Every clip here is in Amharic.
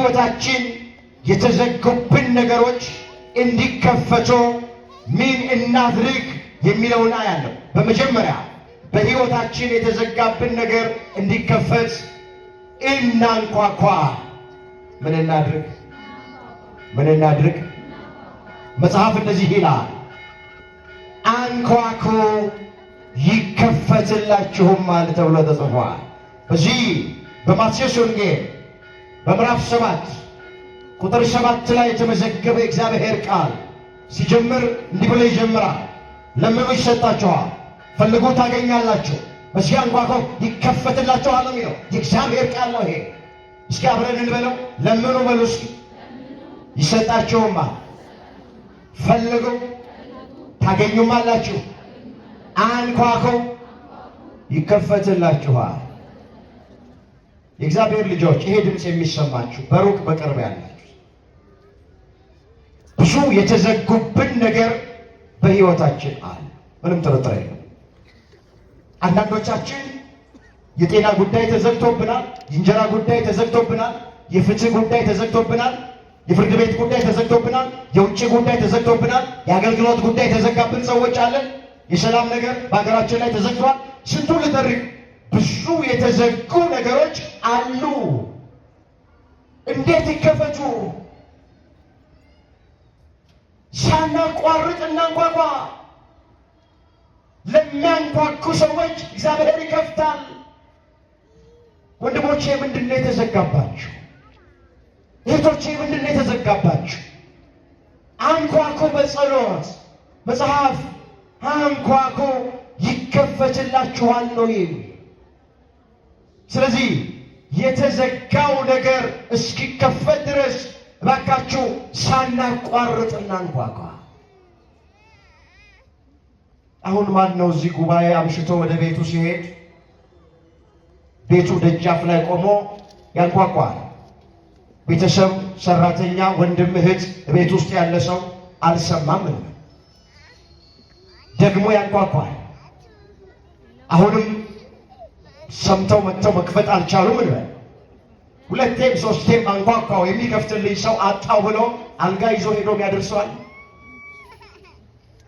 በሕይወታችን የተዘጉብን ነገሮች እንዲከፈቱ ምን እናድርግ የሚለውን አያለሁ። በመጀመሪያ በሕይወታችን የተዘጋብን ነገር እንዲከፈት እናንኳኳ። ምን እናድርግ? ምን እናድርግ? መጽሐፍ እንደዚህ ይላል፣ አንኳኩ ይከፈትላችሁማል ተብሎ ተጽፏል። በዚህ በማቴዎስ ወንጌል በምዕራፍ 7 ቁጥር 7 ላይ የተመዘገበ እግዚአብሔር ቃል ሲጀምር እንዲህ ብሎ ይጀምራል። ለምኑ ይሰጣችኋል፣ ፈልጉ ታገኛላችሁ፣ በዚህ አንኳኩ ይከፈትላችኋል የሚለው የእግዚአብሔር ቃል ነው። ይሄ እስኪ አብረን እንበለው። ለምኑ በሉ እስኪ፣ ይሰጣችሁማል፣ ፈልጉ ታገኙማላችሁ፣ አንኳኩ ይከፈትላችኋል። የእግዚአብሔር ልጆች ይሄ ድምፅ የሚሰማችሁ በሩቅ በቅርብ ያላችሁ ብዙ የተዘጉብን ነገር በሕይወታችን አለ። ምንም ጥርጥር የለም። አንዳንዶቻችን የጤና ጉዳይ ተዘግቶብናል፣ የእንጀራ ጉዳይ ተዘግቶብናል፣ የፍትህ ጉዳይ ተዘግቶብናል፣ የፍርድ ቤት ጉዳይ ተዘግቶብናል፣ የውጭ ጉዳይ ተዘግቶብናል፣ የአገልግሎት ጉዳይ ተዘጋብን ሰዎች አለን። የሰላም ነገር በሀገራችን ላይ ተዘግቷል። ስንቱን ልጠርቅ? ብዙ የተዘጉ ነገሮች አሉ። እንዴት ይከፈቱ? ሳናቋርጥ እናንኳኳ። ለሚያንኳኩ ሰዎች እግዚአብሔር ይከፍታል። ወንድሞቼ ምንድን ነው የተዘጋባችሁ? እህቶቼ ምንድን ነው የተዘጋባችሁ? አንኳኩ በጸሎት መጽሐፍ አንኳኩ ይከፈትላችኋል ነው ይል። ስለዚህ የተዘጋው ነገር እስኪከፈት ድረስ እባካችሁ ሳናቋርጥ እናንኳኳ። አሁን ማን ነው እዚህ ጉባኤ አምሽቶ ወደ ቤቱ ሲሄድ ቤቱ ደጃፍ ላይ ቆሞ ያንኳኳል? ቤተሰብ፣ ሰራተኛ፣ ወንድም፣ እህት ቤት ውስጥ ያለ ሰው አልሰማም ነው ደግሞ ያንኳኳል። አሁንም ሰምተው መጥተው መክፈት አልቻሉም እንበል። ሁለቴም ሶስቴም አንኳኳው የሚከፍትልኝ ሰው አጣው ብሎ አልጋ ይዞ ሄዶ ያደርሰዋል?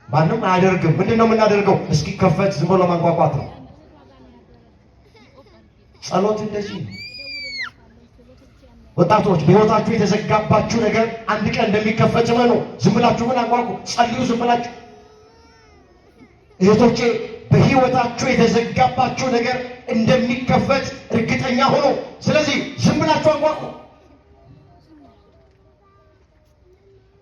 ማንም አያደርግም። ምንድን ነው የምናደርገው? እስኪከፈት ዝም ብሎ ማንኳኳት ነው። ጸሎት እንደዚህ ነው። ወጣቶች በሕይወታችሁ የተዘጋባችሁ ነገር አንድ ቀን እንደሚከፈት መኑ። ዝም ብላችሁ ምን አንኳኩ፣ ጸልዩ ዝም ብላችሁ። እህቶቼ በሕይወታችሁ የተዘጋባችሁ ነገር እንደሚከፈት እርግጠኛ ሆኖ፣ ስለዚህ ዝም ብላችሁ አንኳኩ።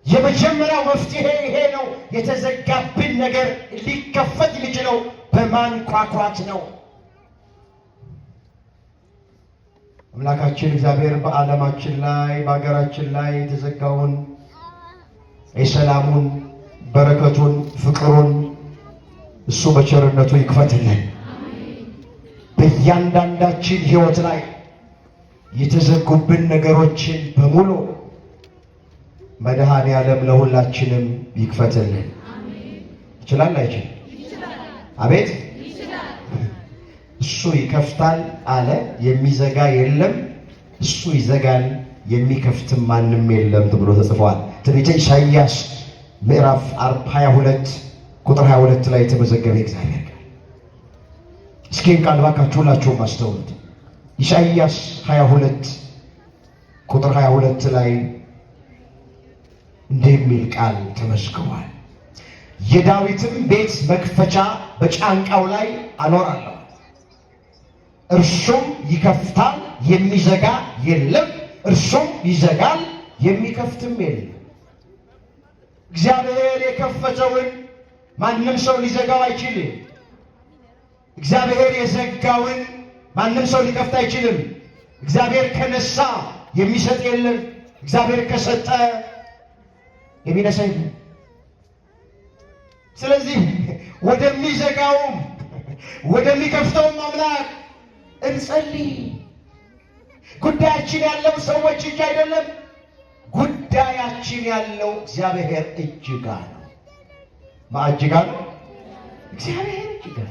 የመጀመሪያው መፍትሄ ይሄ ነው። የተዘጋብን ነገር ሊከፈት የሚችለው በማንኳኳት ነው። አምላካችን እግዚአብሔር በዓለማችን ላይ በሀገራችን ላይ የተዘጋውን የሰላሙን፣ በረከቱን፣ ፍቅሩን እሱ በቸርነቱ ይክፈትልን። በእያንዳንዳችን ሕይወት ላይ የተዘጉብን ነገሮችን በሙሉ መድኃኔ ዓለም ለሁላችንም ይክፈትልን። ይችላል አይችልም? አቤት እሱ ይከፍታል አለ። የሚዘጋ የለም፣ እሱ ይዘጋል፣ የሚከፍትም ማንም የለም ተብሎ ተጽፏል። ትንቢተ ኢሳይያስ ምዕራፍ 22 ቁጥር 22 ላይ የተመዘገበ እግዚአብሔር ቃል። እስኪ ቃል ባካችሁ ሁላችሁም አስተውሉት። ኢሳይያስ 22 ቁጥር 22 ላይ እንዲህ የሚል ቃል ተመዝግቧል። የዳዊትም ቤት መክፈቻ በጫንቃው ላይ አኖራለሁ፣ እርሱም ይከፍታል፣ የሚዘጋ የለም፣ እርሱም ይዘጋል፣ የሚከፍትም የለም። እግዚአብሔር የከፈተውን ማንም ሰው ሊዘጋው አይችልም። እግዚአብሔር የዘጋውን ማንም ሰው ሊከፍት አይችልም። እግዚአብሔር ከነሳ የሚሰጥ የለም። እግዚአብሔር ከሰጠ የሚነሳ የለም። ስለዚህ ወደሚዘጋውም ወደሚከፍተውም አምላክ እንጸልይ። ጉዳያችን ያለው ሰዎች እጅ አይደለም። ጉዳያችን ያለው እግዚአብሔር እጅ ጋር ነው። ማእጅ ጋር ነው። እግዚአብሔር እጅ ጋር